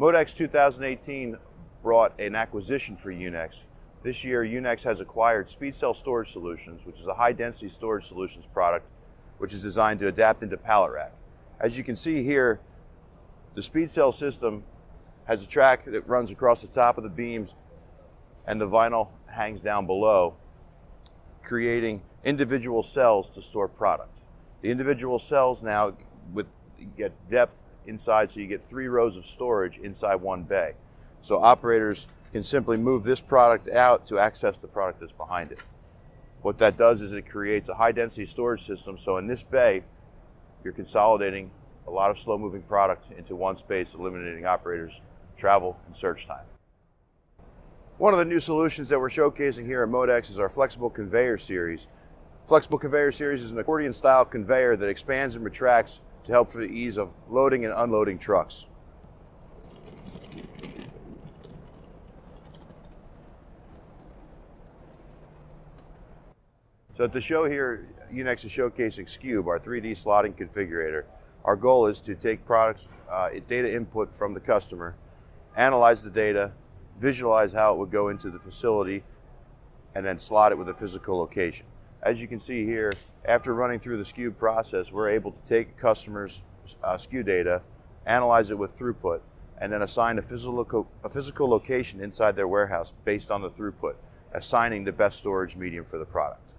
MODEX 2018 brought an acquisition for UNEX. This year, UNEX has acquired Speed Cell Storage Solutions, which is a high-density storage solutions product which is designed to adapt into pallet rack. As you can see here, the Speed Cell system has a track that runs across the top of the beams and the vinyl hangs down below, creating individual cells to store product. The individual cells now get depth inside, so you get 3 rows of storage inside one bay. So operators can simply move this product out to access the product that's behind it. What that does is it creates a high density storage system, so in this bay you're consolidating a lot of slow moving product into one space, eliminating operators' travel and search time. One of the new solutions that we're showcasing here at MODEX is our Flexible Conveyor Series. Flexible Conveyor Series is an accordion style conveyor that expands and retracts to help for the ease of loading and unloading trucks. So at the show here, UNEX is showcasing Scube, our 3D slotting configurator. Our goal is to take products, data input from the customer, analyze the data, visualize how it would go into the facility, and then slot it with a physical location. As you can see here, after running through the Scube process, we're able to take a customer's SKU data, analyze it with throughput, and then assign a physical location inside their warehouse based on the throughput, assigning the best storage medium for the product.